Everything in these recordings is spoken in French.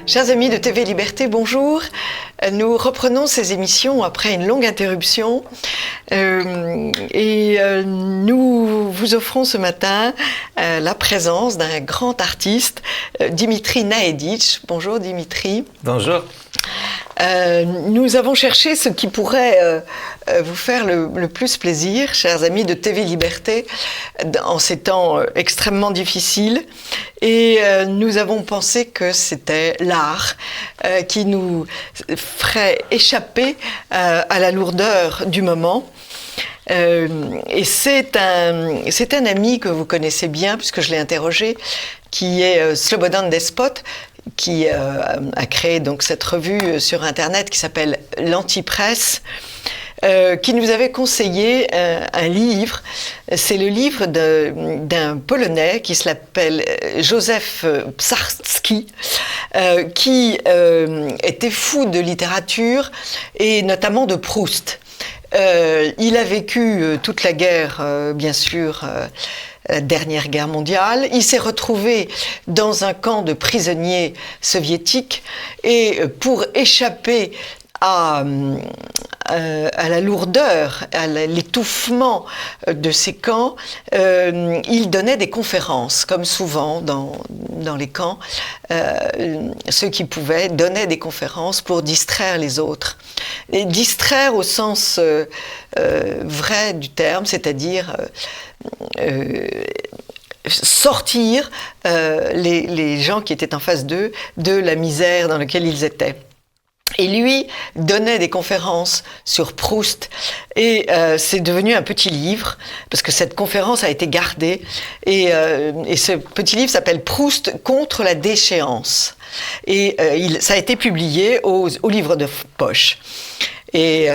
Chers amis de TV Liberté, bonjour. Nous reprenons ces émissions après une longue interruption nous vous offrons ce matin la présence d'un grand artiste, Dimitri Naedic. Bonjour Dimitri. Bonjour. Nous avons cherché ce qui pourrait vous faire le plus plaisir, chers amis de TV Liberté, en ces temps extrêmement difficiles. Et nous avons pensé que c'était l'art qui nous ferait échapper à la lourdeur du moment. Et c'est un ami que vous connaissez bien, puisque je l'ai interrogé, qui est Slobodan Despot, qui a créé donc cette revue sur Internet qui s'appelle l'Antipresse, qui nous avait conseillé un livre. C'est le livre d'un Polonais qui s'appelle Józef Psarski, qui était fou de littérature et notamment de Proust. Il a vécu toute la guerre, bien sûr, la dernière guerre mondiale. Il s'est retrouvé dans un camp de prisonniers soviétiques et pour échapper à la lourdeur, à l'étouffement de ces camps, il donnait des conférences, comme souvent dans les camps. Ceux qui pouvaient donnaient des conférences pour distraire les autres. Et distraire au sens vrai du terme, c'est-à-dire sortir les gens qui étaient en face d'eux de la misère dans laquelle ils étaient. Et lui donnait des conférences sur Proust et c'est devenu un petit livre parce que cette conférence a été gardée et ce petit livre s'appelle Proust contre la déchéance et ça a été publié au livre de poche. Et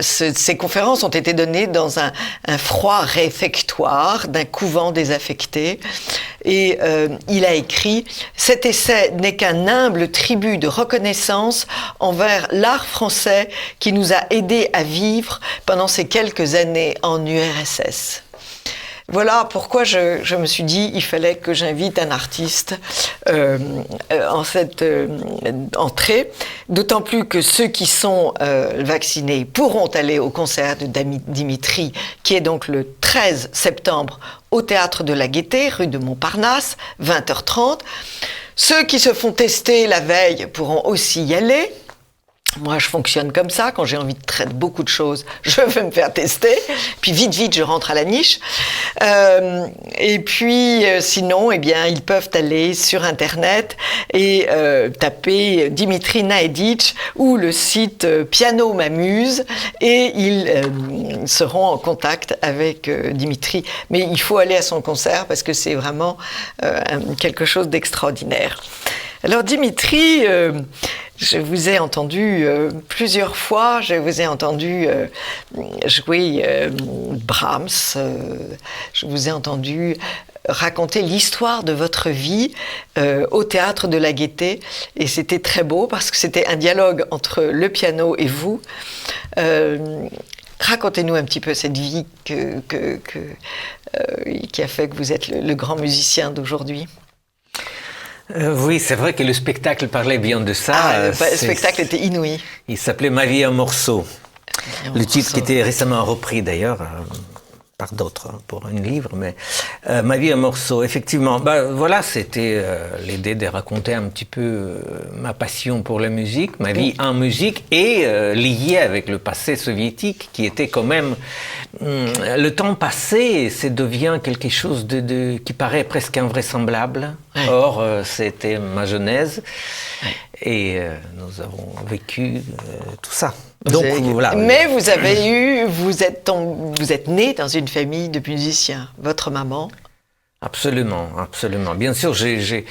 ces conférences ont été données dans un froid réfectoire d'un couvent désaffecté. Et il a écrit « Cet essai n'est qu'un humble tribut de reconnaissance envers l'art français qui nous a aidés à vivre pendant ces quelques années en URSS ». Voilà pourquoi je me suis dit il fallait que j'invite un artiste en cette entrée, d'autant plus que ceux qui sont vaccinés pourront aller au concert de Dimitri, qui est donc le 13 septembre au Théâtre de la Gaîté, rue de Montparnasse, 20h30. Ceux qui se font tester la veille pourront aussi y aller. Moi, je fonctionne comme ça. Quand j'ai envie de traiter beaucoup de choses, je vais me faire tester. Puis vite, je rentre à la niche. Et puis, sinon, eh bien, ils peuvent aller sur Internet et taper Dimitri Naedic ou le site Piano m'amuse et ils seront en contact avec Dimitri. Mais il faut aller à son concert parce que c'est vraiment quelque chose d'extraordinaire. Alors, Dimitri, je vous ai entendu plusieurs fois, je vous ai entendu jouer Brahms, je vous ai entendu raconter l'histoire de votre vie au Théâtre de la Gaîté et c'était très beau parce que c'était un dialogue entre le piano et vous. Racontez-nous un petit peu cette vie qui a fait que vous êtes le grand musicien d'aujourd'hui. Oui, c'est vrai que le spectacle parlait bien de ça. Le spectacle était inouï. Il s'appelait Ma vie en morceaux. Le titre qui était récemment repris d'ailleurs par d'autres pour un livre, mais Ma vie en morceaux, effectivement. Voilà, c'était l'idée de raconter un petit peu ma passion pour la musique, ma vie en musique et liée avec le passé soviétique qui était quand même... le temps passé, ça devient quelque chose qui paraît presque invraisemblable. Ouais. Or, c'était ma genèse et nous avons vécu tout ça. Donc, voilà. Mais vous êtes né dans une famille de musiciens. Votre maman? Absolument. Bien sûr, j'ai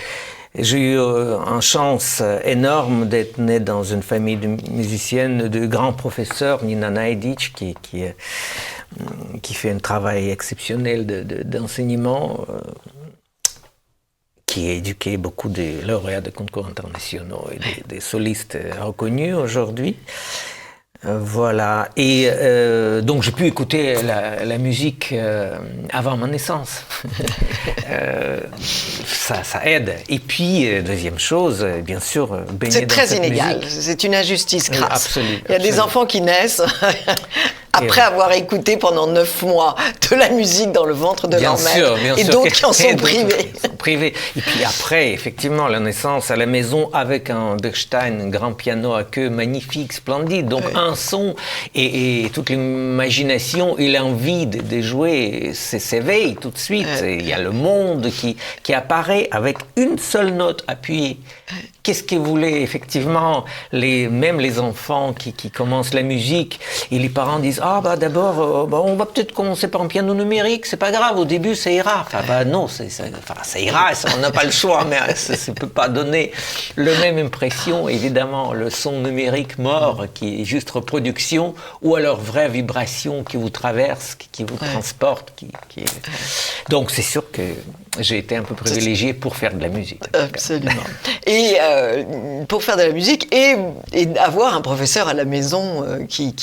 eu une chance énorme d'être né dans une famille de musiciennes, de grands professeurs, Nina Naedic, qui fait un travail exceptionnel d'enseignement, qui a éduqué beaucoup de lauréats de concours internationaux et des solistes reconnus aujourd'hui. Voilà. Et donc j'ai pu écouter la musique avant ma naissance. Ça aide. Et puis, deuxième chose, bien sûr, baigner c'est dans très cette inégal. musique. C'est une injustice crasse. Absolument. Il y a des enfants qui naissent après avoir écouté pendant 9 mois de la musique dans le ventre de leur mère. Et d'autres qui en sont privés. Et puis après, effectivement, la naissance à la maison avec un Bechstein, un grand piano à queue magnifique, splendide. Donc un son et toute l'imagination et l'envie de jouer s'éveille tout de suite. Il y a le monde qui apparaît avec une seule note appuyée. Qu'est-ce qu'ils voulaient effectivement, même les enfants qui commencent la musique, et les parents disent d'abord on va peut-être commencer par un piano numérique, c'est pas grave, au début ça ira. Non, ça ira, on n'a pas le choix, mais ça ne peut pas donner la même impression, évidemment, le son numérique mort qui est juste reproduction, ou alors vraie vibration qui vous traverse, qui vous transporte. Donc c'est sûr que j'ai été un peu privilégié pour faire de la musique. Absolument. Et pour faire de la musique et avoir un professeur à la maison qui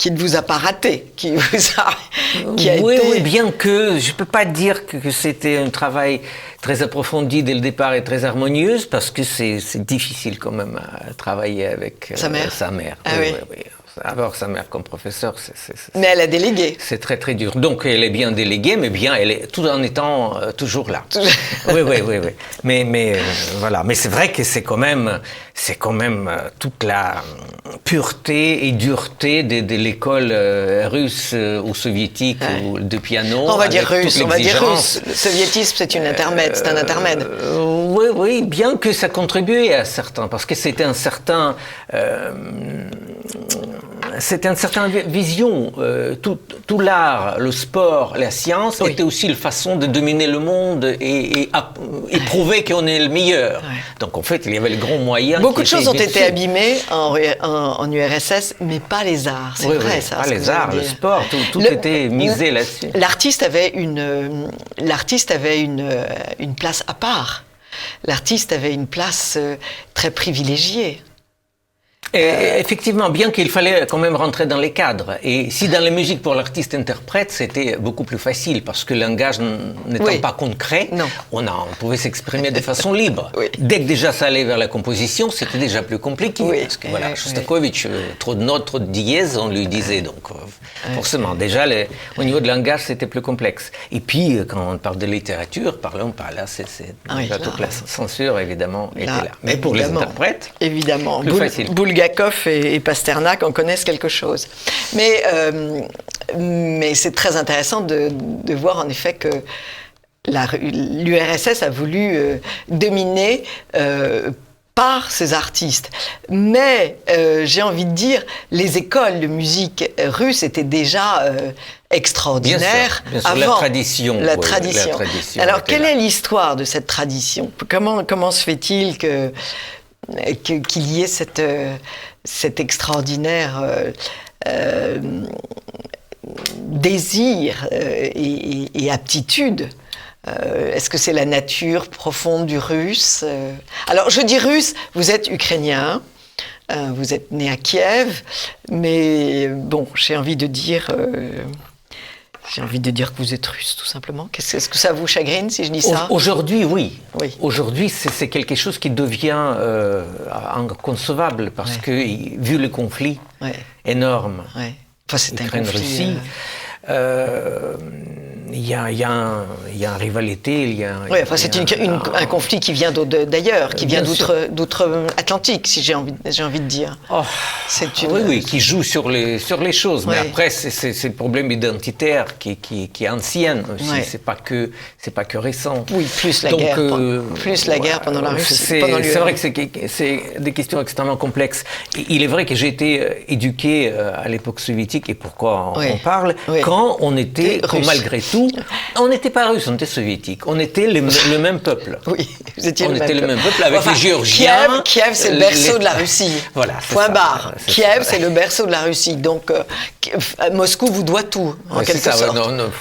ne vous a pas raté, qui a été... Oui, bien que je ne peux pas dire que c'était un travail très approfondi dès le départ et très harmonieuse, parce que c'est difficile quand même à travailler avec sa mère. Oui. Avoir sa mère comme professeur, mais elle a délégué. C'est très très dur. Donc elle est bien déléguée, mais bien elle est tout en étant toujours là. Oui. Mais voilà. Mais c'est vrai que c'est quand même toute la pureté et dureté de l'école russe ou soviétique ou de piano. On va dire russe. Le soviétisme, c'est un intermède. Oui, bien que ça contribuait à certains, parce que c'était une certaine vision. Tout l'art, le sport, la science était aussi une façon de dominer le monde et prouver qu'on est le meilleur. Donc en fait, il y avait le grand moyen. Beaucoup de choses ont été abîmées en URSS, mais pas les arts. C'est vrai, ça. Pas les arts, le sport, tout était misé là-dessus. L'artiste avait une place à part. L'artiste avait une place très privilégiée. Effectivement, bien qu'il fallait quand même rentrer dans les cadres. Et si dans la musique pour l'artiste-interprète, c'était beaucoup plus facile, parce que le langage n'étant pas concret, on pouvait s'exprimer de façon libre. Dès que déjà ça allait vers la composition, c'était déjà plus compliqué. Parce que Shostakovich, trop de notes, trop de dièses, on lui disait. Donc forcément, déjà, au niveau de langage, c'était plus complexe. Et puis, quand on parle de littérature, parlons pas là, toute la censure, évidemment, était là. Mais pour les interprètes, plus facile. Bulgakov et Pasternak en connaissent quelque chose. Mais c'est très intéressant de voir en effet que l'URSS a voulu dominer par ses artistes. Mais j'ai envie de dire, les écoles de musique russes étaient déjà extraordinaires bien sûr, avant. La tradition. Alors, quelle est l'histoire de cette tradition ? Comment se fait-il qu'il y ait cet extraordinaire désir et aptitude. Est-ce que c'est la nature profonde du russe ? Alors je dis russe, vous êtes ukrainien, vous êtes né à Kiev, mais bon, j'ai envie de dire que vous êtes russe, tout simplement. Est-ce que ça vous chagrine si je dis ça ? Aujourd'hui, oui. Aujourd'hui, c'est quelque chose qui devient inconcevable, parce que, vu le conflit énorme, Ukraine-Russie, il y a une rivalité, c'est un conflit qui vient d'ailleurs, qui vient d'outre-Atlantique, si j'ai envie de dire. Oui, qui joue sur les choses, mais après c'est le problème identitaire qui est ancien aussi, c'est pas que récent. Oui, plus la guerre pendant la Russie. C'est vrai que c'est des questions extrêmement complexes. Il est vrai que j'ai été éduqué à l'époque soviétique, et pourquoi on parle, quand on était, malgré tout, on n'était pas russe, on était soviétique. On était le même peuple. Oui, vous étiez le même peuple avec les Géorgiens. Kiev, c'est le berceau de la Russie. Voilà. Point barre. Kiev, c'est le berceau de la Russie. Donc, Moscou vous doit tout, en quelque sorte.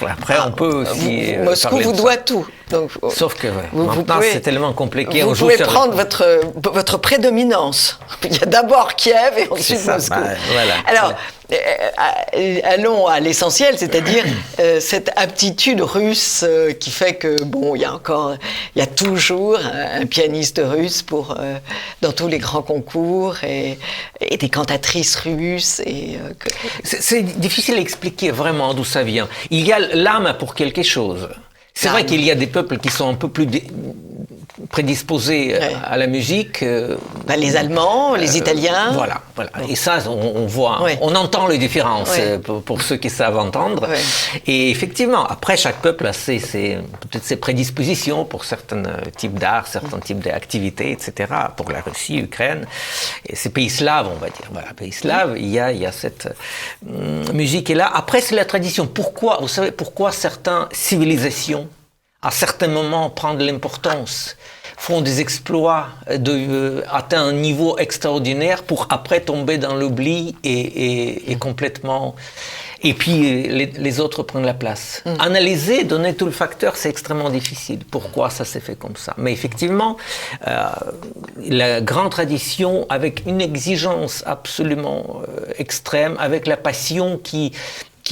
Après, on peut aussi. Moscou vous doit tout. Donc, sauf que maintenant, c'est tellement compliqué. Vous pouvez prendre votre prédominance. Il y a d'abord Kiev et ensuite Moscou. Voilà. Alors, allons à l'essentiel, c'est-à-dire cette aptitude russe qui fait que, il y a toujours un pianiste russe dans tous les grands concours et des cantatrices russes. C'est difficile à expliquer vraiment d'où ça vient. Il y a l'âme pour quelque chose. C'est vrai qu'il y a des peuples qui sont un peu plus prédisposés à la musique. Les Allemands, les Italiens. Voilà. Et ça, on voit, on entend les différences pour ceux qui savent entendre. Et effectivement, après, chaque peuple a peut-être ses prédispositions pour certains types d'art, certains types d'activités, etc. Pour la Russie, l'Ukraine, et ces pays slaves, on va dire. Voilà, pays slaves, il y a cette musique est là. Après, c'est la tradition. Vous savez pourquoi certaines civilisations à certains moments prennent de l'importance, font des exploits, atteignent un niveau extraordinaire pour après tomber dans l'oubli et complètement... Et puis les autres prennent la place. Analyser, donner tout le facteur, c'est extrêmement difficile. Pourquoi ça s'est fait comme ça? Mais effectivement, la grande tradition, avec une exigence absolument extrême, avec la passion qui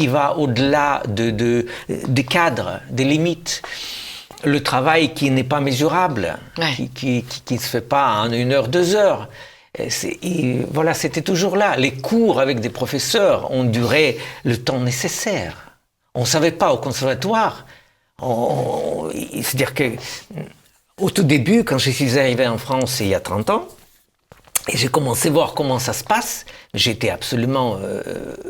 va au-delà des cadres, des limites. Le travail qui n'est pas mesurable, qui ne se fait pas en 1 heure, 2 heures. Voilà, c'était toujours là. Les cours avec des professeurs ont duré le temps nécessaire. On ne savait pas au conservatoire. C'est-à-dire que, au tout début, quand je suis arrivé en France il y a 30 ans, et j'ai commencé à voir comment ça se passe, j'étais absolument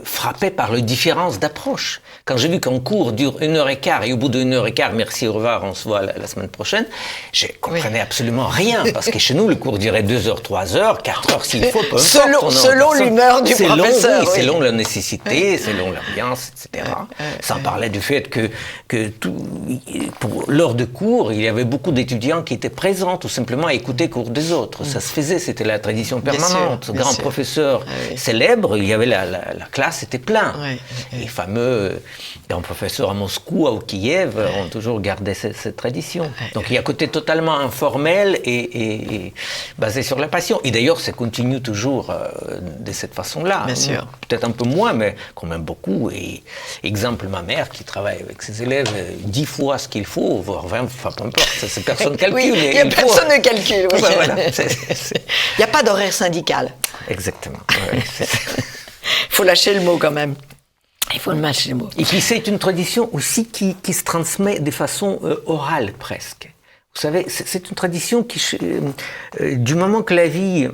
frappé par la différence d'approche. Quand j'ai vu qu'un cours dure 1h15 et au bout d'1 heure et quart, merci, au revoir, on se voit la semaine prochaine, je comprenais absolument rien parce que chez nous, le cours durait 2 heures, 3 heures, 4 heures s'il faut, peu importe. Selon l'humeur du professeur. Selon la nécessité, selon l'ambiance, etc. Sans parler du fait que pour l'heure de cours, il y avait beaucoup d'étudiants qui étaient présents tout simplement à écouter les cours des autres. Ça se faisait, c'était la tradition permanente. Grand professeur célèbre, il y avait la classe était plein. Les fameux grands professeurs à Moscou, à Kiev ont toujours gardé cette tradition. Donc il y a un côté totalement informel et basé sur la passion. Et d'ailleurs, ça continue toujours de cette façon-là. Bien sûr. Peut-être un peu moins, mais quand même beaucoup. Et exemple, ma mère qui travaille avec ses élèves 10 fois ce qu'il faut, voire 20 fois, peu importe. C'est personne ne calcule. Il n'y a personne ne calcule. Oui. Voilà. Il n'y a pas d'horaire syndical. Exactement. Il faut lâcher le mot quand même. Il faut lâcher le mot. Et puis c'est une tradition aussi qui se transmet de façon orale presque. Vous savez, c'est une tradition qui, du moment que la vie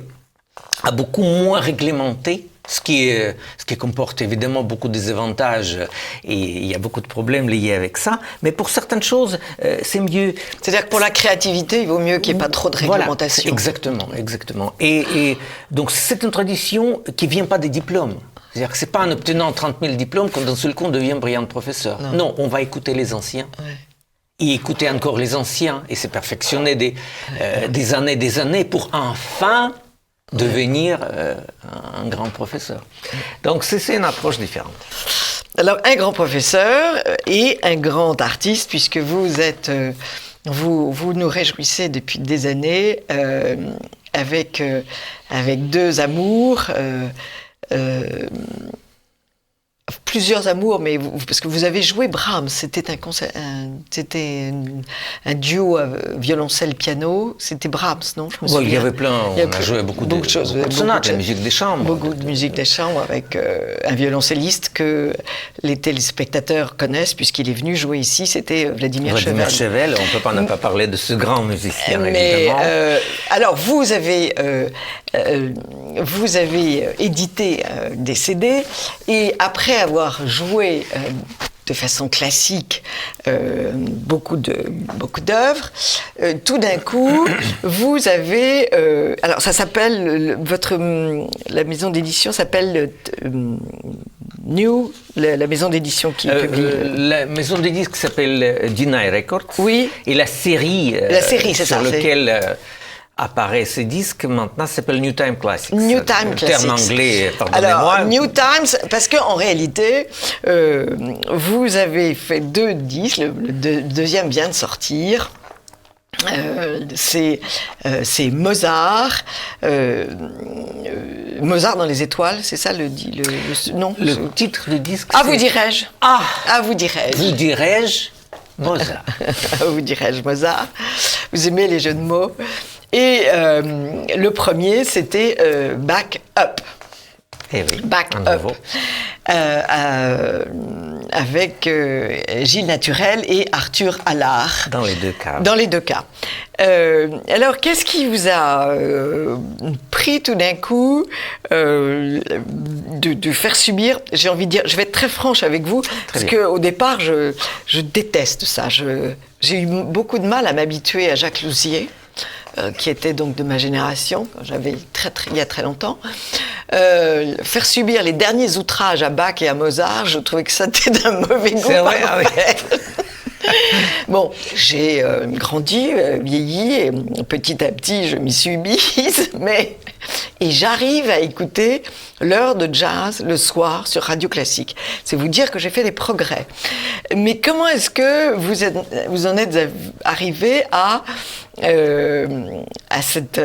a beaucoup moins réglementé, ce qui comporte évidemment beaucoup de désavantages et il y a beaucoup de problèmes liés avec ça, mais pour certaines choses, c'est mieux. C'est-à-dire que pour la créativité, il vaut mieux qu'il n'y ait pas trop de réglementation. Voilà, exactement. Et donc c'est une tradition qui ne vient pas des diplômes. C'est-à-dire que ce n'est pas en obtenant 30 000 diplômes qu'on d'un seul coup on devient brillant professeur. Non, on va écouter les anciens. Et écouter encore les anciens et se perfectionner des années pour enfin devenir un grand professeur. Donc c'est une approche différente. Alors un grand professeur et un grand artiste, puisque vous êtes, vous nous réjouissez depuis des années avec 2 amours. Plusieurs amours, mais parce que vous avez joué Brahms, c'était un duo violoncelle-piano, c'était Brahms, non? Il y avait plein, on a joué beaucoup de choses, sonates, la musique des chambres. Beaucoup de musique des chambres avec un violoncelliste que les téléspectateurs connaissent puisqu'il est venu jouer ici, c'était Vladimir Chevel. On ne peut pas ne pas parler de ce grand musicien, évidemment. Alors, vous avez édité des CD et après avoir joué de façon classique beaucoup d'œuvres, tout d'un coup, vous avez... alors, ça s'appelle... la maison d'édition s'appelle New, la maison d'édition qui publie... La maison d'édition qui s'appelle Deny Records. Oui. Et la série c'est sur ça, laquelle... apparaît ce disque, maintenant, ça s'appelle New Time Classics. New Time le Classics. terme anglais, pardonnez-moi. Alors, New Times, parce qu'en réalité, vous avez fait 2 disques, le deuxième vient de sortir. C'est Mozart, Mozart dans les étoiles, c'est ça le nom? Le titre du disque. Ah, vous dirais-je. Ah, vous dirais-je. vous dirais-je Mozart. Vous dirais-je Mozart. Vous aimez les jeux de mots. Et le premier, c'était Back Up. Eh oui, Back Up. Avec Gilles Naturel et Arthur Allard. Dans les 2 cas. Dans les 2 cas. Alors, qu'est-ce qui vous a pris tout d'un coup de faire subir, j'ai envie de dire, je vais être très franche avec vous, parce qu'au départ, je déteste ça. J'ai eu beaucoup de mal à m'habituer à Jacques Louzier, qui était donc de ma génération, quand j'avais il y a très longtemps. Faire subir les derniers outrages à Bach et à Mozart, je trouvais que ça était d'un mauvais goût. C'est vrai, ah oui. Bon, j'ai grandi, vieilli, et petit à petit, je m'y suis mise, et j'arrive à écouter l'heure de jazz le soir sur Radio Classique. C'est vous dire que j'ai fait des progrès. Mais comment est-ce que vous en êtes arrivé à cette,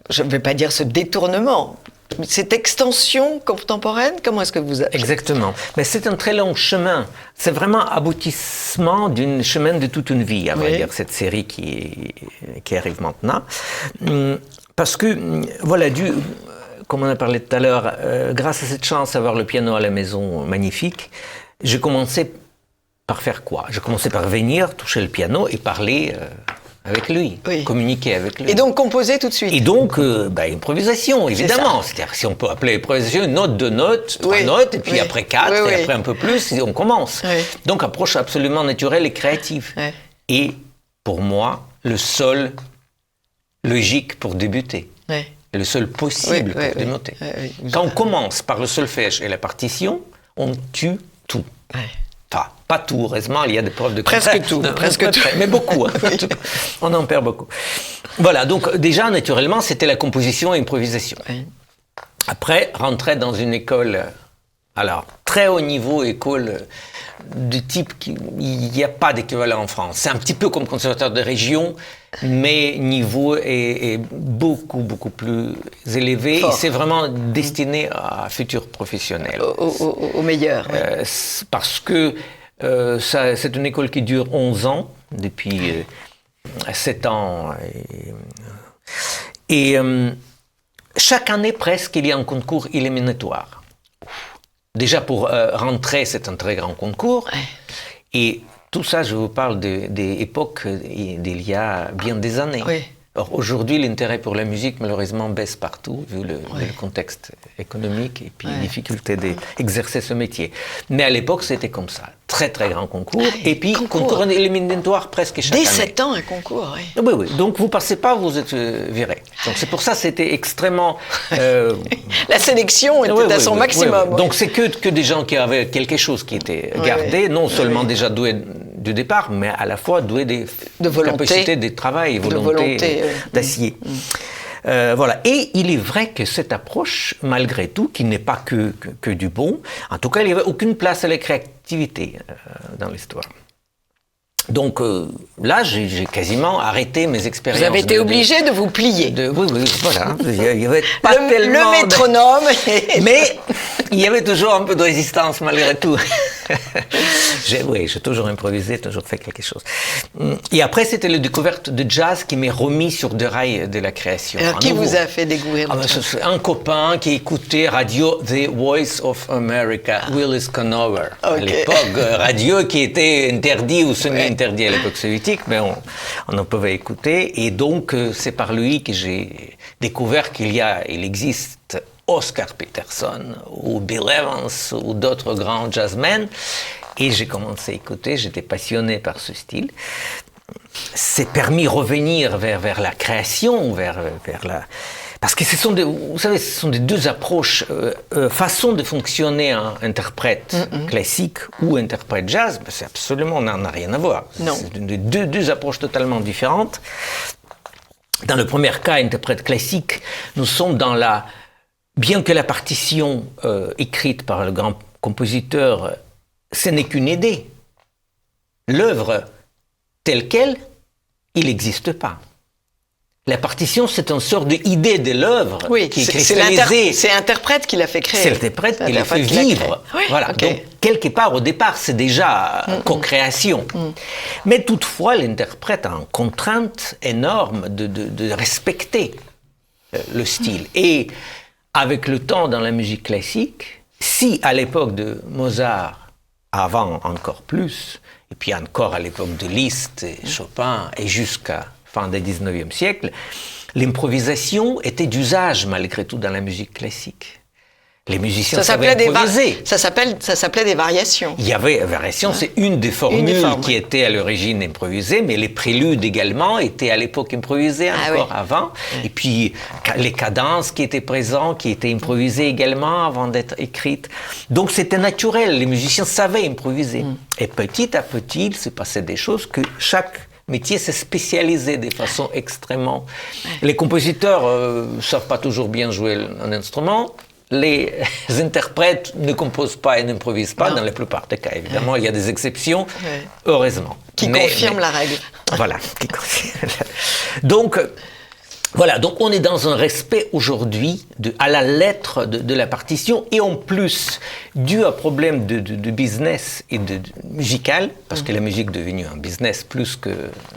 je ne vais pas dire ce détournement, cette extension contemporaine, comment est-ce que vous avez... Exactement. Mais c'est un très long chemin. C'est vraiment aboutissement d'un chemin de toute une vie, à vrai dire, cette série qui arrive maintenant. Parce que, voilà, comme on a parlé tout à l'heure, grâce à cette chance d'avoir le piano à la maison magnifique, j'ai commencé par faire quoi? J'ai commencé par venir, toucher le piano et parler... avec lui, communiquer avec lui. Et donc composer tout de suite. Et donc, improvisation, évidemment. C'est-à-dire, si on peut appeler improvisation, une note, 2 notes, 3 notes, et puis après 4, et après un peu plus, et on commence. Donc, approche absolument naturelle et créative. Et, pour moi, le seul logique pour débuter. Et le seul possible pour débuter. Quand on commence par le solfège et la partition, on tue tout. Enfin, pas tout, heureusement, il y a des preuves de presque tout, presque tout. Mais beaucoup, hein. On en perd beaucoup. Voilà, donc déjà, naturellement, c'était la composition et l'improvisation. Après, rentrer dans une école, alors, très haut niveau, école du type qu'il n'y a pas d'équivalent en France. C'est un petit peu comme conservatoire de région, mais niveau est beaucoup, beaucoup plus élevé. Fort. Et c'est vraiment destiné à futurs professionnels. Au meilleur. Parce que c'est une école qui dure 11 ans, depuis 7 ans. Et chaque année, presque, il y a un concours éliminatoire. Déjà, pour rentrer, c'est un très grand concours. Et tout ça, je vous parle des époques d'il y a bien des années. Or, aujourd'hui, l'intérêt pour la musique, malheureusement, baisse partout, vu le contexte économique et puis les difficultés d'exercer ce métier. Mais à l'époque, c'était comme ça. Très, très grand concours. Et puis, concours éliminatoire presque chaque année. Dès 7 ans, un concours, Oui. Donc, vous ne passez pas, vous êtes viré. Donc, c'est pour ça que c'était extrêmement... La sélection était à son maximum. Donc, c'est que des gens qui avaient quelque chose qui était gardé, non seulement déjà doués du départ, mais à la fois doués des capacités de travail, volonté d'acier. Voilà. Et il est vrai que cette approche, malgré tout, qui n'est pas que du bon, en tout cas, il n'y avait aucune place à la créativité dans l'histoire. Donc là, j'ai quasiment arrêté mes expériences. Vous avez été obligé de vous plier. Oui, voilà. Il y avait pas tellement le métronome. Mais il y avait toujours un peu de résistance malgré tout. J'ai toujours improvisé, toujours fait quelque chose. Et après, c'était la découverte de jazz qui m'est remis sur des rails de la création. Alors, qui vous a fait découvrir le jazz? Un copain qui écoutait radio The Voice of America, Willis Conover. À l'époque, radio qui était interdit ou semi-interdit à l'époque soviétique, mais on en pouvait écouter. Et donc, c'est par lui que j'ai découvert il existe Oscar Peterson ou Bill Evans ou d'autres grands jazzmen. Et j'ai commencé à écouter, j'étais passionné par ce style. C'est permis de revenir vers la création, vers la... Parce que ce sont des deux approches, façon de fonctionner un interprète classique ou interprète jazz, c'est absolument, n'a rien à voir. Non. C'est deux approches totalement différentes. dans le premier cas, interprète classique, nous sommes dans la... Bien que la partition écrite par le grand compositeur, ce n'est qu'une idée. L'œuvre telle qu'elle, il n'existe pas. La partition, c'est une sorte d'idée de l'œuvre qui est cristallisée. C'est l'interprète qui l'a fait créer. C'est l'interprète qui l'a fait vivre. Oui, voilà. Okay. Donc, quelque part, au départ, c'est déjà co-création. Mais toutefois, l'interprète a une contrainte énorme de respecter le style. Et avec le temps, dans la musique classique, si à l'époque de Mozart, avant encore plus, et puis encore à l'époque de Liszt, et Chopin, et jusqu'à fin du XIXe siècle, l'improvisation était d'usage malgré tout dans la musique classique. Les musiciens savaient improviser. Ça s'appelait des variations. Il y avait variations, c'est une des formules qui était à l'origine improvisée, mais les préludes également étaient à l'époque improvisés encore avant. Et puis les cadences qui étaient présentes, qui étaient improvisées également avant d'être écrites. Donc c'était naturel, les musiciens savaient improviser. Et petit à petit, il se passait des choses que chaque métier s'est spécialisé de façon extrêmement... Les compositeurs ne savent pas toujours bien jouer un instrument. Les interprètes ne composent pas et n'improvisent pas dans la plupart des cas. Évidemment, il y a des exceptions, heureusement. Qui confirment la règle. Voilà. Donc, voilà, donc on est dans un respect aujourd'hui à la lettre de la partition, et en plus, dû à problème de business et de musical, parce que la musique est devenue un business plus que...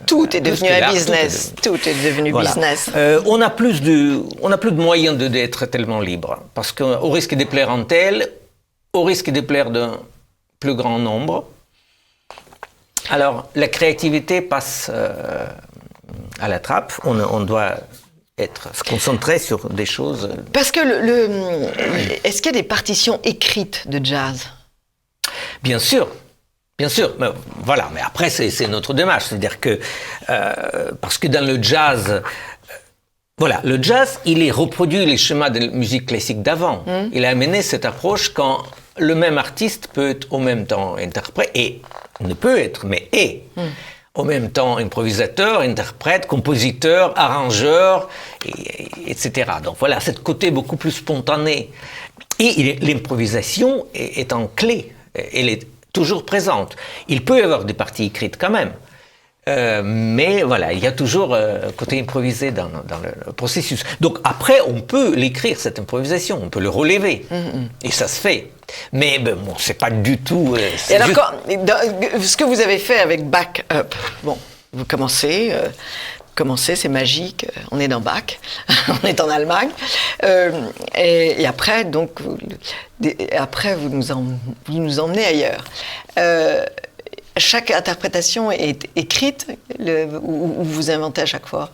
Tout est devenu un business. Tout est devenu business. On a plus de moyens d'être tellement libre, parce qu'au risque de plaire en tel, au risque de plaire d'un plus grand nombre, alors la créativité passe à la trappe. On doit se concentrer sur des choses... Parce que est-ce qu'il y a des partitions écrites de jazz? Bien sûr. Bien sûr, mais voilà, mais après c'est notre démarche, c'est-à-dire que, parce que dans le jazz, voilà, le jazz, il reproduit les schémas de musique classique d'avant. Il a amené cette approche quand le même artiste peut être au même temps interprète, et ne peut être, mais est. Au même temps improvisateur, interprète, compositeur, arrangeur, etc. Donc voilà, ce côté beaucoup plus spontané. Et l'improvisation est en clé, elle est toujours présente. Il peut y avoir des parties écrites quand même, mais voilà, il y a toujours côté improvisé dans le processus. Donc après, on peut l'écrire, cette improvisation, on peut le relever, et ça se fait. Mais bon, c'est pas du tout... et alors, ce que vous avez fait avec Back Up, bon, vous commencez, c'est magique, on est dans Bach, on est en Allemagne, et après, donc, vous nous emmenez ailleurs. Chaque interprétation est écrite ou vous inventez à chaque fois?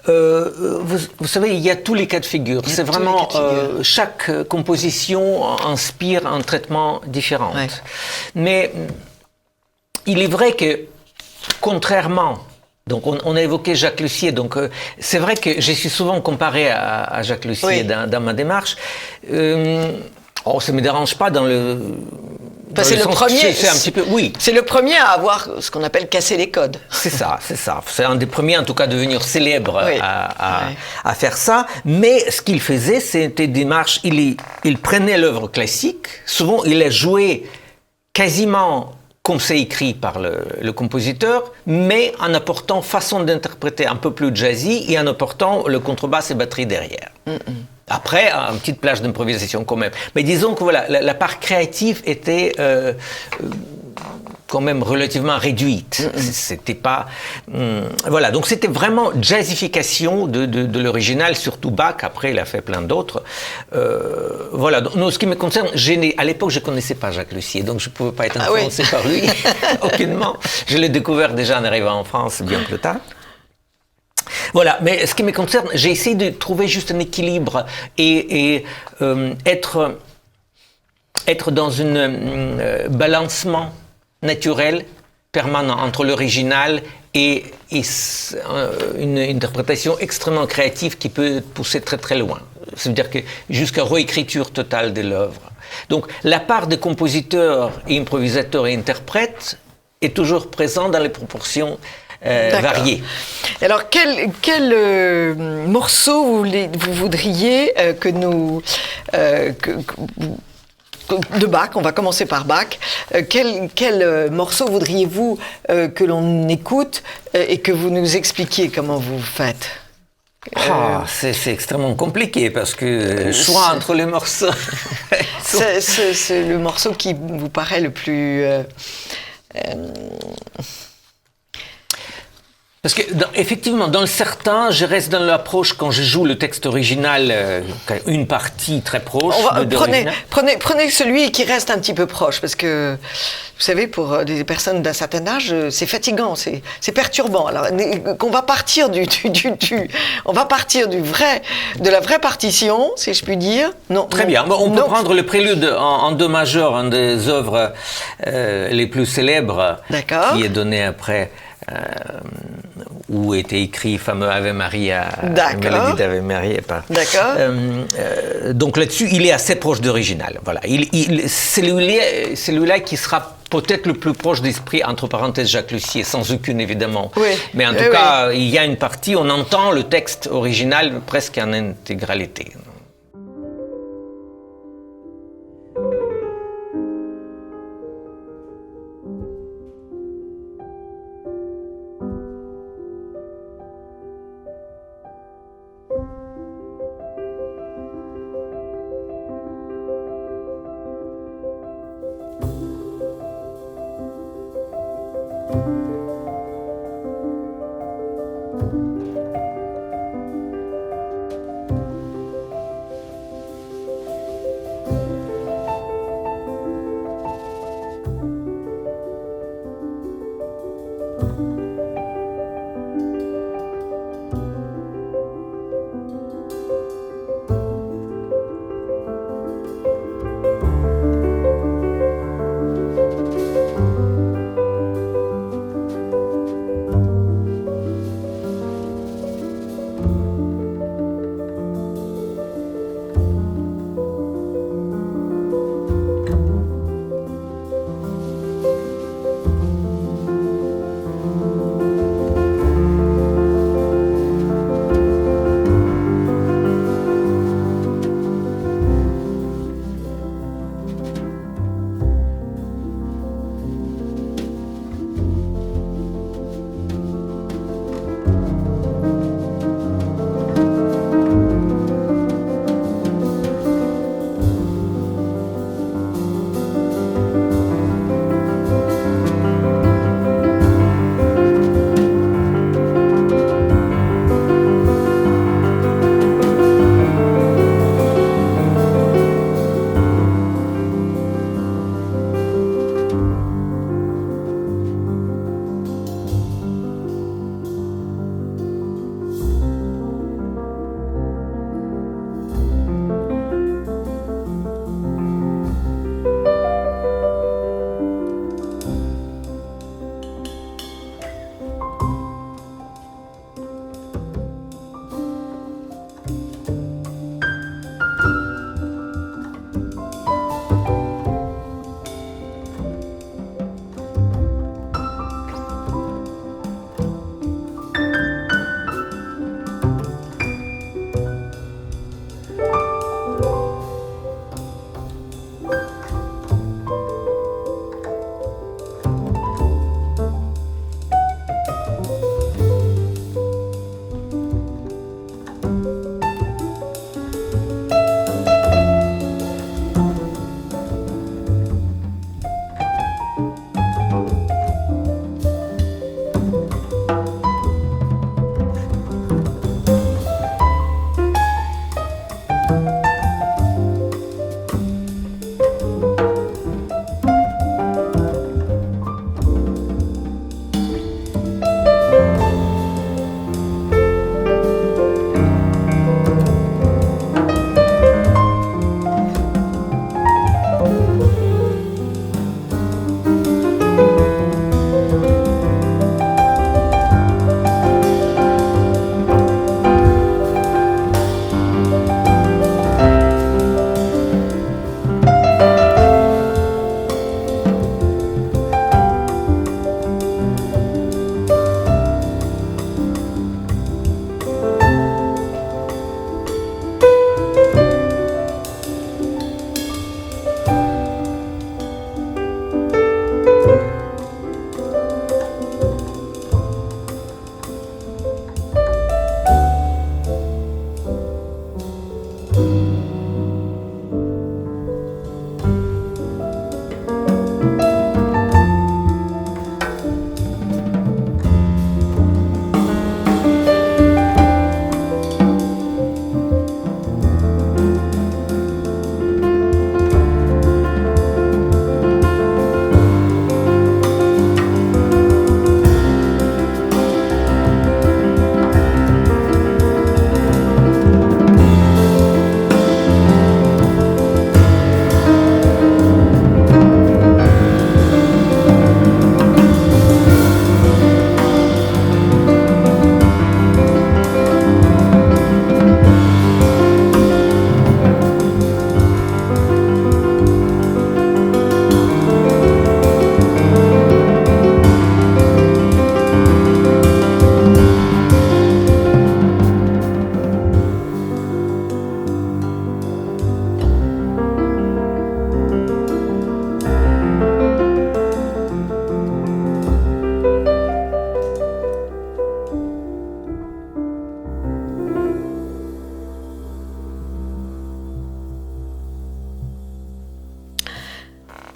Vous savez, il y a tous les cas de figure. C'est vraiment chaque composition inspire un traitement différent. Ouais. Mais il est vrai que, contrairement, donc on a évoqué Jacques Lussier, donc c'est vrai que je suis souvent comparé à Jacques Lussier dans ma démarche. Ça ne me dérange pas dans le... C'est le premier. C'est un petit peu, oui. C'est le premier à avoir ce qu'on appelle cassé les codes. C'est ça. C'est un des premiers, en tout cas, à devenir célèbre à faire ça. Mais ce qu'il faisait, c'était des démarches. Il prenait l'œuvre classique. Souvent, il la jouait quasiment comme c'est écrit par le compositeur, mais en apportant façon d'interpréter un peu plus jazzy et en apportant le contrebasse et batterie derrière. Après, une petite plage d'improvisation quand même. Mais disons que voilà, la part créative était quand même relativement réduite. C'était pas... voilà, donc c'était vraiment jazzification de l'original, surtout Bach. Après, il a fait plein d'autres. Voilà, donc, ce qui me concerne, à l'époque, je ne connaissais pas Jacques Lussier, donc je ne pouvais pas être influencé par lui, aucunement. Je l'ai découvert déjà en arrivant en France, bien plus tard. Voilà, mais ce qui me concerne, j'ai essayé de trouver juste un équilibre et être dans un balancement naturel, permanent entre l'original et une interprétation extrêmement créative qui peut pousser très très loin. C'est-à-dire que jusqu'à réécriture totale de l'œuvre. Donc la part de compositeurs et improvisateurs et interprètes est toujours présente dans les proportions variés. Alors, quel morceau vous voudriez que nous... de Bach, on va commencer par Bach. Quel morceau voudriez-vous que l'on écoute et que vous nous expliquiez comment vous faites? C'est extrêmement compliqué parce que choix entre les morceaux. C'est le morceau qui vous paraît le plus... Parce que, effectivement, dans le certain, je reste dans l'approche quand je joue le texte original, une partie très proche. Prenez celui qui reste un petit peu proche, parce que, vous savez, pour des personnes d'un certain âge, c'est fatigant, c'est perturbant. Alors, qu'on va partir on va partir de la vraie partition, si je puis dire. Non. Très bien. On peut prendre le prélude en do majeur, une des œuvres les plus célèbres, qui est donné après. Où était écrit fameux Ave Maria, mélodie d'Ave Maria. D'accord. Donc là-dessus, il est assez proche d'original. Voilà. Celui-là qui sera peut-être le plus proche d'esprit, entre parenthèses, Jacques Lussier, sans aucune évidemment. Oui. Mais en tout cas, il y a une partie, on entend le texte original presque en intégralité.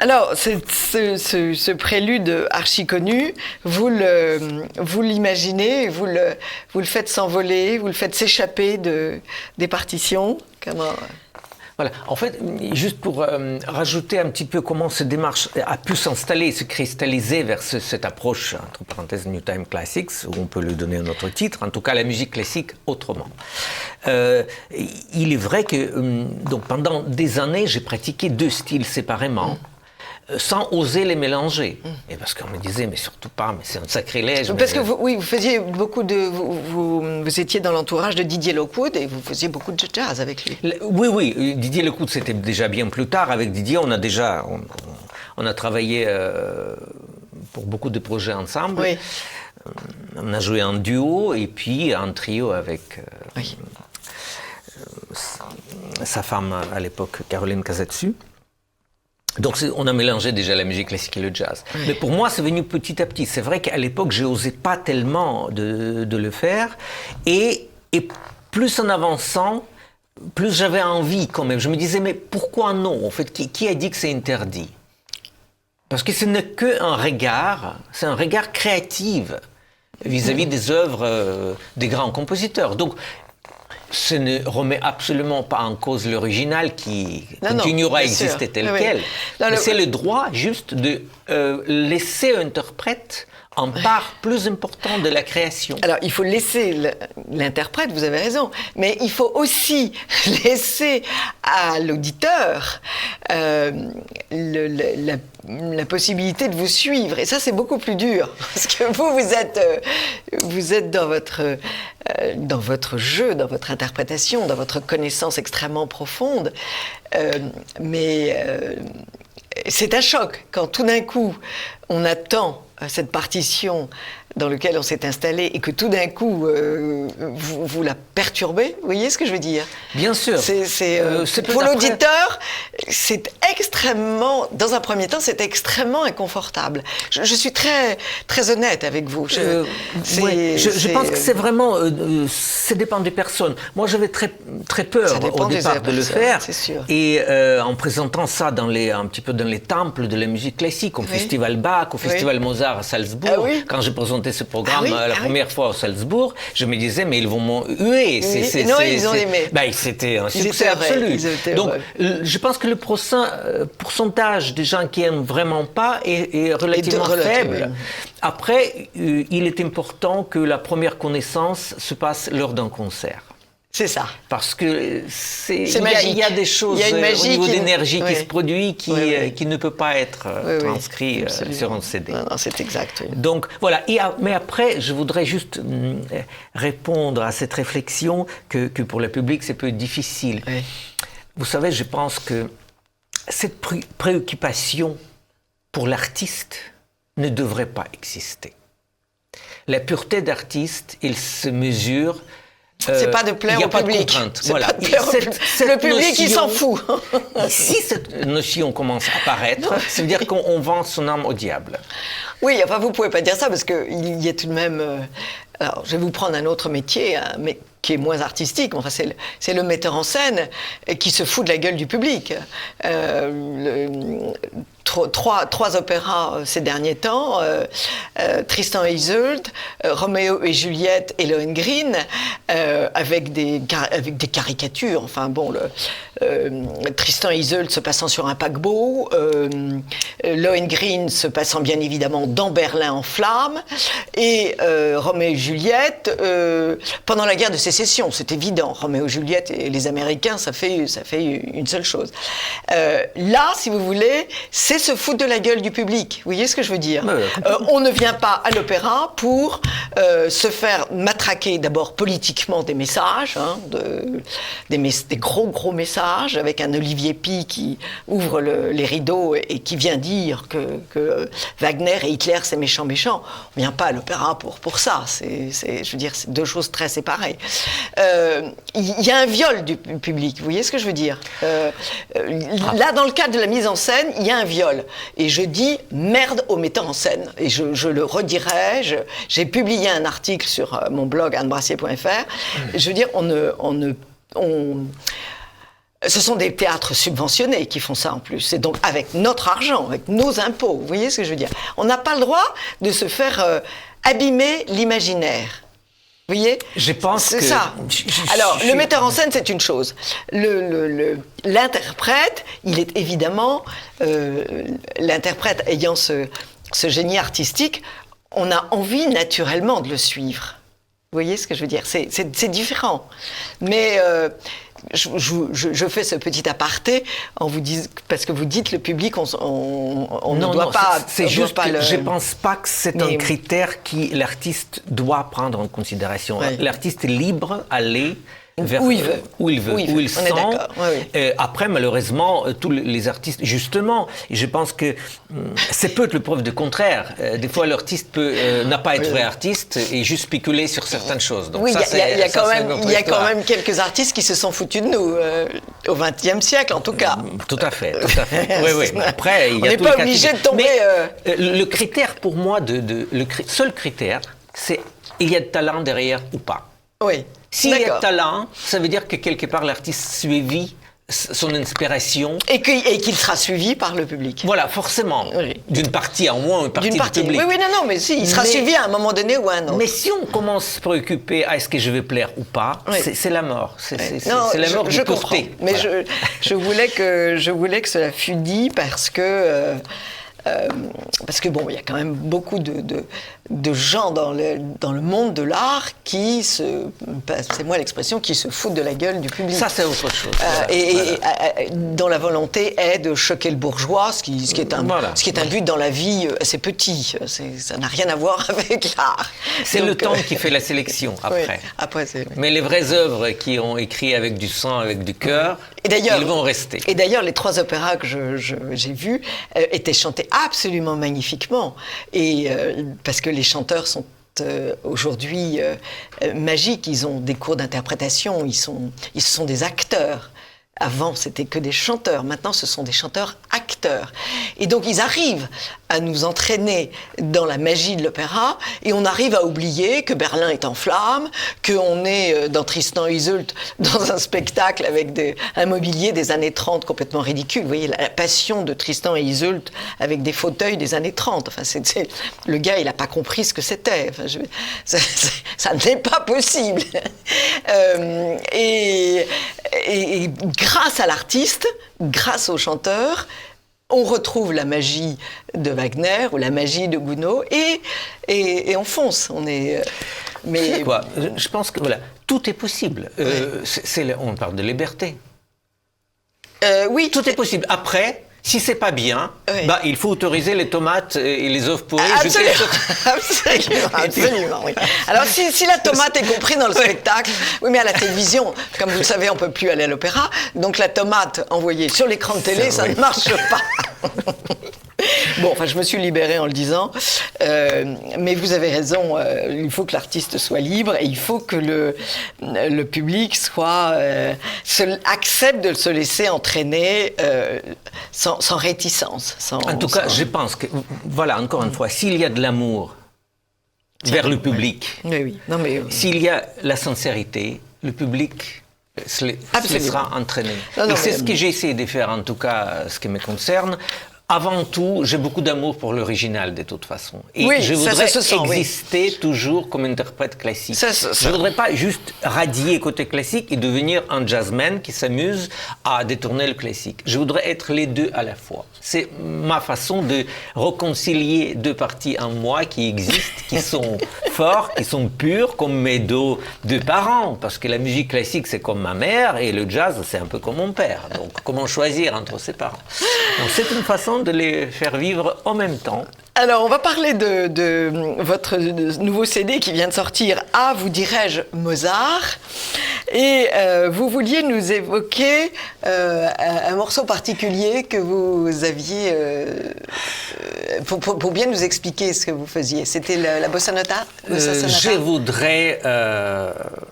Alors, ce prélude archi connu, vous l'imaginez, vous le faites s'envoler, vous le faites s'échapper des partitions. Comment... Voilà. En fait, juste pour rajouter un petit peu comment cette démarche a pu s'installer, se cristalliser vers cette approche, entre parenthèses, New Time Classics, où on peut lui donner un autre titre, en tout cas la musique classique autrement. Il est vrai que donc pendant des années, j'ai pratiqué deux styles séparément. Sans oser les mélanger. Et parce qu'on me disait, mais surtout pas, mais c'est un sacrilège. Parce que vous faisiez beaucoup de... Vous étiez dans l'entourage de Didier Lockwood et vous faisiez beaucoup de jazz avec lui. Oui, Didier Lockwood, c'était déjà bien plus tard. Avec Didier, on a travaillé pour beaucoup de projets ensemble. Oui. On a joué en duo et puis en trio avec sa femme à l'époque, Caroline Casadesus. Donc on a mélangé déjà la musique classique et le jazz. Oui. Mais pour moi, c'est venu petit à petit. C'est vrai qu'à l'époque, je n'osais pas tellement de le faire. Et plus en avançant, plus j'avais envie quand même. Je me disais, mais pourquoi non? En fait, qui a dit que c'est interdit? Parce que ce n'est qu'un regard, c'est un regard créatif vis-à-vis des œuvres des grands compositeurs. Donc, ce ne remet absolument pas en cause l'original qui continuera à exister tel quel. Mais c'est le droit juste de laisser l'interprète en part plus importante de la création. Alors, il faut laisser l'interprète, vous avez raison, mais il faut aussi laisser à l'auditeur la possibilité de vous suivre. Et ça, c'est beaucoup plus dur, parce que vous êtes dans votre jeu, dans votre interprétation, dans votre connaissance extrêmement profonde. Mais c'est un choc quand tout d'un coup, on attend cette partition dans laquelle on s'est installé et que tout d'un coup, vous la perturbez. Vous voyez ce que je veux dire? Bien sûr. Pour l'auditeur, c'est extrêmement, dans un premier temps, c'est extrêmement inconfortable. Je suis très, très honnête avec vous. Je pense que c'est vraiment, ça dépend des personnes. Moi, j'avais très, très peur au départ de le faire. C'est sûr. Et en présentant ça un petit peu dans les temples de la musique classique, au Festival Bach, au Festival Mozart à Salzbourg, quand j'ai présenté ce programme la première fois à Salzbourg, je me disais, mais ils vont m'en huer. Non, ils ont aimé. C'était un succès absolu. Donc, je pense que le pourcentage des gens qui aiment vraiment pas est relativement faible. Après, il est important que la première connaissance se passe lors d'un concert. C'est ça. Parce que il y a des choses au niveau d'énergie qui se produit qui ne peut pas être transcrit sur un CD. Non, c'est exact. Oui. Donc voilà. Mais après, je voudrais juste répondre à cette réflexion que pour le public, c'est peu difficile. Oui. Vous savez, je pense que cette préoccupation pour l'artiste ne devrait pas exister. La pureté d'artiste, il se mesure... c'est pas de plaire au public. Voilà. Le public, il s'en fout. Si cette notion commence à apparaître, ça veut dire qu'on vend son âme au diable. Oui, enfin, vous pouvez pas dire ça parce qu'il y a tout de même... Alors, je vais vous prendre un autre métier, mais qui est moins artistique. Enfin, c'est le metteur en scène qui se fout de la gueule du public. Trois opéras ces derniers temps, Tristan et Isolde, Roméo et Juliette et Lohengrin, avec des caricatures. Enfin bon, Tristan et Isolde se passant sur un paquebot, Lohengrin se passant bien évidemment dans Berlin en flammes, et Roméo et Juliette pendant la guerre de sécession. C'est évident, Roméo et Juliette et les Américains, ça fait une seule chose. Là, si vous voulez, c'est se foutre de la gueule du public. Vous voyez ce que je veux dire? On ne vient pas à l'opéra pour se faire matraquer d'abord politiquement des messages, des gros messages, avec un Olivier Py qui ouvre les rideaux et qui vient dire que Wagner et Hitler c'est méchant. On ne vient pas à l'opéra pour ça. Je veux dire, c'est deux choses très séparées. Il y a un viol du public. Vous voyez ce que je veux dire? Là, dans le cadre de la mise en scène, il y a un viol. Et je dis merde aux metteurs en scène. Et je le redirai. J'ai publié un article sur mon blog annebrassier.fr. Je veux dire, Ce sont des théâtres subventionnés qui font ça en plus. C'est donc avec notre argent, avec nos impôts. Vous voyez ce que je veux dire? On n'a pas le droit de se faire abîmer l'imaginaire. Vous voyez? Je pense c'est que... ça. Alors, le metteur en scène, c'est une chose. L'interprète, il est évidemment... l'interprète ayant ce génie artistique, on a envie naturellement de le suivre. Vous voyez ce que je veux dire? C'est différent. Mais... Je fais ce petit aparté en vous disant, parce que vous dites le public, on ne doit pas. C'est juste que je ne pense pas que c'est un critère que l'artiste doit prendre en considération. Ouais. L'artiste est libre d'aller vers où il veut, où il sent. Après, malheureusement, tous les artistes, justement, je pense que c'est peut être le preuve de contraire. Des fois, l'artiste n'a pas être vrai artiste et juste spéculer sur certaines choses. Donc, oui, il y a quand même quelques artistes qui se sont foutus de nous au XXe siècle, en tout cas. Tout à fait, tout à fait. Oui. Mais après, il y a on n'est pas obligé de tomber. Mais, le critère pour moi, le seul critère, c'est il y a de talent derrière ou pas. Oui. S'il y a de talent, ça veut dire que quelque part l'artiste suivi son inspiration. Et qu'il sera suivi par le public. Voilà, forcément. Oui. D'une partie, au moins une partie du public. Oui, mais si, il sera suivi à un moment donné ou à un autre. Mais si on commence à se préoccuper à est-ce que je vais plaire ou pas, c'est la mort. C'est la mort du porté. Mais voilà. je voulais que cela fût dit parce que bon, il y a quand même beaucoup de gens dans le monde de l'art qui c'est moi l'expression, qui se foutent de la gueule du public. Ça, c'est autre chose. Dont la volonté est de choquer le bourgeois, ce qui est un but dans la vie assez petit. Ça n'a rien à voir avec l'art. C'est le temps qui fait la sélection, après. Oui, mais les vraies œuvres qui ont écrit avec du sang, avec du cœur, ils vont rester. Et d'ailleurs, les 3 opéras que j'ai vus étaient chantés absolument magnifiquement. Et parce que les chanteurs sont aujourd'hui magiques, ils ont des cours d'interprétation, ils sont des acteurs. Avant, c'était que des chanteurs. Maintenant, ce sont des chanteurs-acteurs. Et donc, ils arrivent à nous entraîner dans la magie de l'opéra, et on arrive à oublier que Berlin est en flammes, qu'on est dans Tristan et Isolde dans un spectacle avec un mobilier des années 30 complètement ridicule. Vous voyez, la passion de Tristan et Isolde avec des fauteuils des années 30. Enfin, le gars, il n'a pas compris ce que c'était. Enfin, ça n'est pas possible. Et grâce à l'artiste, grâce au chanteur, on retrouve la magie de Wagner ou la magie de Gounod et on fonce. Mais quoi, je pense que voilà, tout est possible. On parle de liberté. Oui, tout est possible. Après, si c'est pas bien, il faut autoriser les tomates et les œufs pourris. Absolument, oui. Alors, si la tomate est comprise dans le spectacle, oui, mais à la télévision, comme vous le savez, on ne peut plus aller à l'opéra, donc la tomate envoyée sur l'écran de télé, ça ne marche pas. Bon, enfin, je me suis libérée en le disant, mais vous avez raison, il faut que l'artiste soit libre et il faut que le public accepte de se laisser entraîner sans réticence. En tout cas, je pense que, voilà, encore une fois, s'il y a de l'amour vers le public, s'il y a la sincérité, le public se laissera entraîner. Et c'est ce que j'ai essayé de faire, en tout cas, ce qui me concerne. Avant tout, j'ai beaucoup d'amour pour l'original, de toute façon. Et je voudrais exister toujours comme interprète classique. Je ne voudrais pas juste radier côté classique et devenir un jazzman qui s'amuse à détourner le classique. Je voudrais être les deux à la fois. C'est ma façon de réconcilier 2 parties en moi qui existent, qui sont forts, qui sont purs, comme mes 2 parents. Parce que la musique classique, c'est comme ma mère, et le jazz, c'est un peu comme mon père. Donc, comment choisir entre ses parents? Donc, c'est une façon de les faire vivre en même temps. Alors, on va parler de votre nouveau CD qui vient de sortir, Ah, vous dirais-je, Mozart. Et vous vouliez nous évoquer un morceau particulier que vous aviez, pour bien nous expliquer ce que vous faisiez. C'était la bossa nova? Je voudrais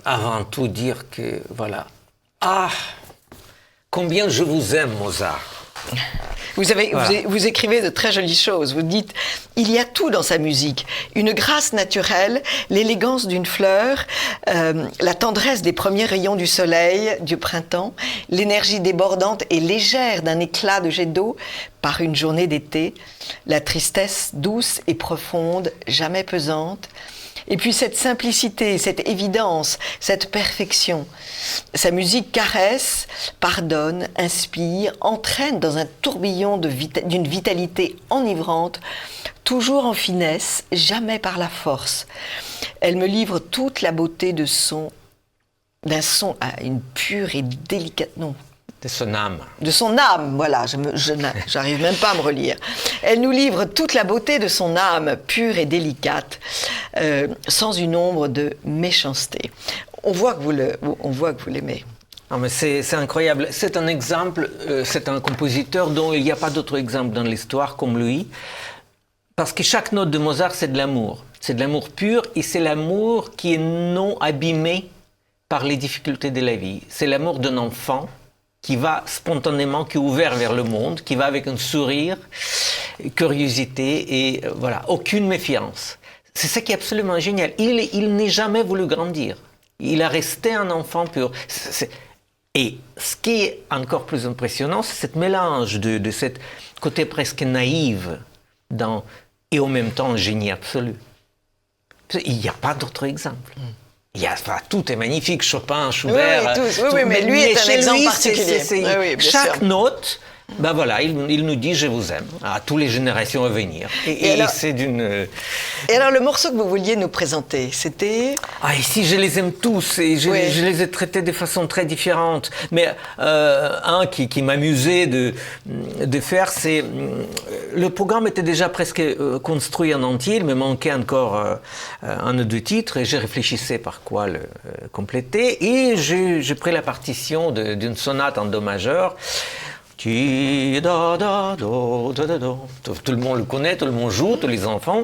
avant tout dire que, voilà, combien je vous aime, Mozart. Vous écrivez de très jolies choses. Vous dites « Il y a tout dans sa musique. Une grâce naturelle, l'élégance d'une fleur, la tendresse des premiers rayons du soleil, du printemps, l'énergie débordante et légère d'un éclat de jet d'eau par une journée d'été, la tristesse douce et profonde, jamais pesante. » Et puis cette simplicité, cette évidence, cette perfection. Sa musique caresse, pardonne, inspire, entraîne dans un tourbillon d'une vitalité enivrante, toujours en finesse, jamais par la force. Elle me livre toute la beauté d'un son à une pure et délicate... Non. De son âme. De son âme, voilà, j'arrive même pas à me relire. Elle nous livre toute la beauté de son âme, pure et délicate, sans une ombre de méchanceté. On voit que vous l'aimez. Non, mais c'est incroyable. C'est un exemple, c'est un compositeur dont il n'y a pas d'autre exemple dans l'histoire comme lui, parce que chaque note de Mozart, c'est de l'amour. C'est de l'amour pur et c'est l'amour qui est non abîmé par les difficultés de la vie. C'est l'amour d'un enfant qui va spontanément, qui est ouvert vers le monde, qui va avec un sourire, curiosité et voilà, aucune méfiance. C'est ça qui est absolument génial. Il n'est jamais voulu grandir. Il a resté un enfant pur. Et ce qui est encore plus impressionnant, c'est ce mélange de ce côté presque naïf et en même temps un génie absolu. Il n'y a pas d'autre exemple. Tout est magnifique, Chopin, Schubert. Oui, mais lui est un exemple particulier. Chaque note, ben voilà, il nous dit « je vous aime » à toutes les générations à venir. Et c'est d'une... Et alors, le morceau que vous vouliez nous présenter, c'était... Ici, je les aime tous et je les ai traités de façon très différente. Mais un qui m'amusait de faire, c'est... Le programme était déjà presque construit en entier, il me manquait encore un ou deux titres et je réfléchissais par quoi le compléter. Et j'ai pris la partition d'une sonate en do majeur. Tout le monde le connaît, tout le monde joue, tous les enfants.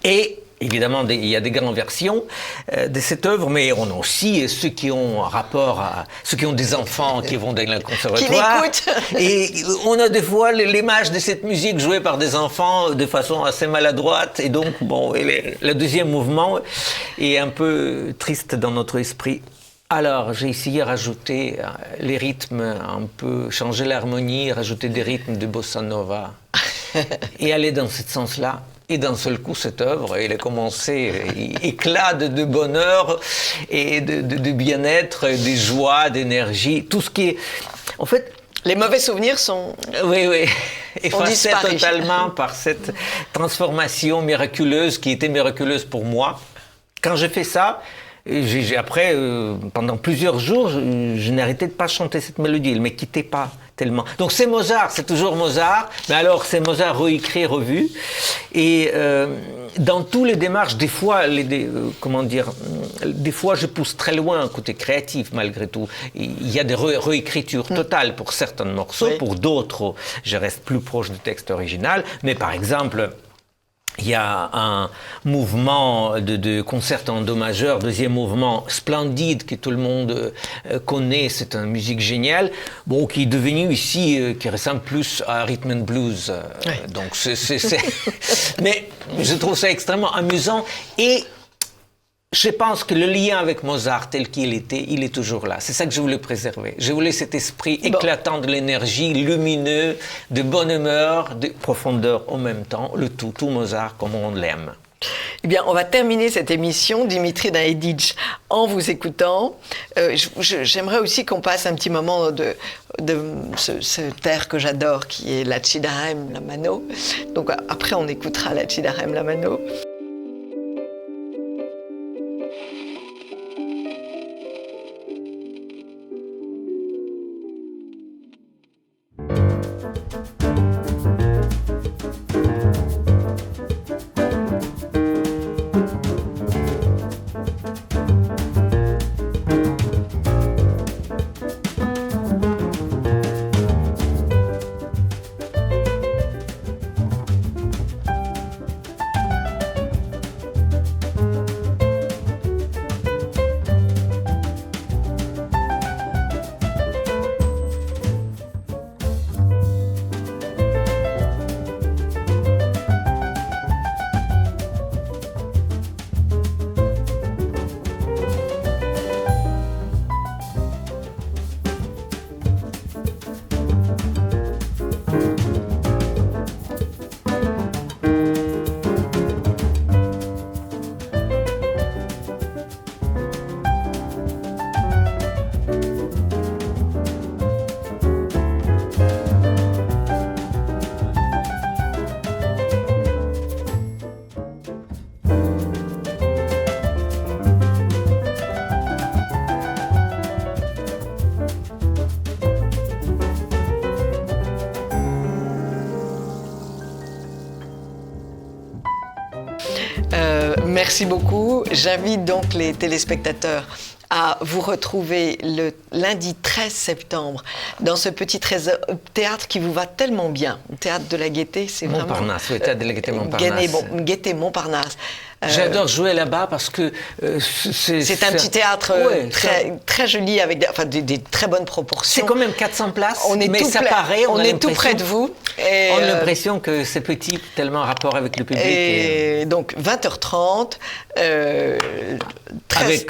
Et évidemment, il y a des grandes versions de cette œuvre, mais on a aussi ceux qui ont rapport à ceux qui ont des enfants qui vont dans le conservatoire. Qui l'écoutent. Et on a des fois l'image de cette musique jouée par des enfants de façon assez maladroite. Et donc, le deuxième mouvement est un peu triste dans notre esprit. Alors, j'ai essayé de rajouter les rythmes, un peu changer l'harmonie, rajouter des rythmes de bossa nova et aller dans ce sens-là. Et d'un seul coup, cette œuvre, elle a commencé, éclat de bonheur et de bien-être, de joie, d'énergie, tout ce qui est... En fait... Les mauvais souvenirs sont... Oui, effacés totalement par cette transformation miraculeuse qui était miraculeuse pour moi. Quand j'ai fait ça... Après, pendant plusieurs jours, je n'arrêtais de pas chanter cette mélodie. Elle ne me quittait pas tellement. Donc c'est Mozart, c'est toujours Mozart. Mais alors c'est Mozart réécrit, revu. Et dans tous les démarches, des fois, des fois je pousse très loin côté créatif malgré tout. Il y a des réécritures totales pour certains morceaux, pour d'autres, je reste plus proche du texte original. Mais par exemple... Il y a un mouvement de concert en do majeur, deuxième mouvement splendide que tout le monde connaît, c'est une musique géniale, qui est devenu ici, qui ressemble plus à rhythm and blues. Donc mais je trouve ça extrêmement amusant et je pense que le lien avec Mozart tel qu'il était, il est toujours là. C'est ça que je voulais préserver. Je voulais cet esprit éclatant de l'énergie, lumineux, de bonne humeur, de profondeur en même temps. Le tout Mozart comme on l'aime. Eh bien, on va terminer cette émission, Dimitri Naïditch, en vous écoutant. J'aimerais aussi qu'on passe un petit moment de ce terre que j'adore, qui est la Cidarem Lamano. Donc après, on écoutera la Cidarem Lamano. Merci beaucoup. J'invite donc les téléspectateurs à vous retrouver le lundi 13 septembre dans ce petit théâtre qui vous va tellement bien. Le théâtre de la Gaîté, c'est vraiment... Montparnasse, le théâtre de la Gaîté Montparnasse. Gaîté Montparnasse. J'adore jouer là-bas parce que c'est un petit théâtre très joli avec des très bonnes proportions. C'est quand même 400 places, mais ça paraît, on est tout près de vous. Et on a l'impression que c'est petit, tellement en rapport avec le public. Et donc 20h30, 13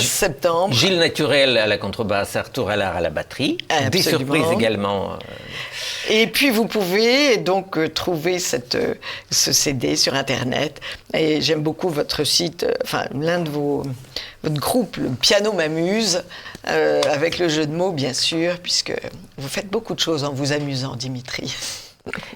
septembre. Gilles Naturel à la contrebasse, Arthur Allard à la batterie. Absolument. Des surprises également. Et puis vous pouvez donc trouver ce CD sur Internet. Et j'aime beaucoup votre site, votre groupe, le Piano m'amuse, avec le jeu de mots bien sûr, puisque vous faites beaucoup de choses en vous amusant, Dimitri.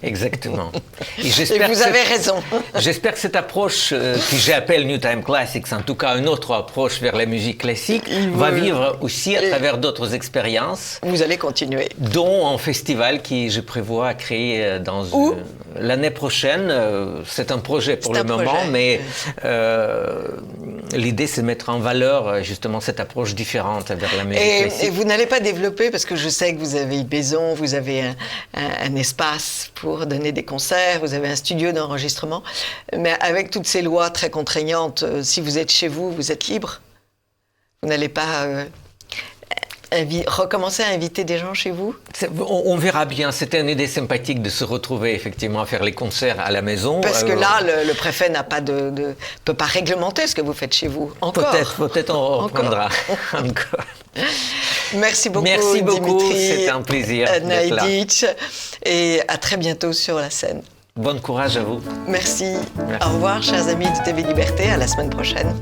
Exactement. Et vous avez raison. J'espère que cette approche que j'appelle New Time Classics, en tout cas une autre approche vers la musique classique, va vivre aussi à travers d'autres expériences. Vous allez continuer. Dont un festival qui je prévois à créer l'année prochaine. C'est un projet pour le moment, mais l'idée c'est de mettre en valeur justement cette approche différente vers la musique classique. Et vous n'allez pas développer, parce que je sais que vous avez Ibézon, vous avez un espace pour donner des concerts, vous avez un studio d'enregistrement, mais avec toutes ces lois très contraignantes, si vous êtes chez vous, vous êtes libre. Vous n'allez pas recommencer à inviter des gens chez vous? On verra bien. C'était une idée sympathique de se retrouver effectivement à faire les concerts à la maison. Parce que là, le préfet n'a pas peut pas réglementer ce que vous faites chez vous. Encore. Peut-être on reprendra. Encore. Merci beaucoup, Dimitri. C'était un plaisir d'être là. Et à très bientôt sur la scène. Bon courage à vous. Merci. Au revoir, chers amis de TV Liberté. À la semaine prochaine.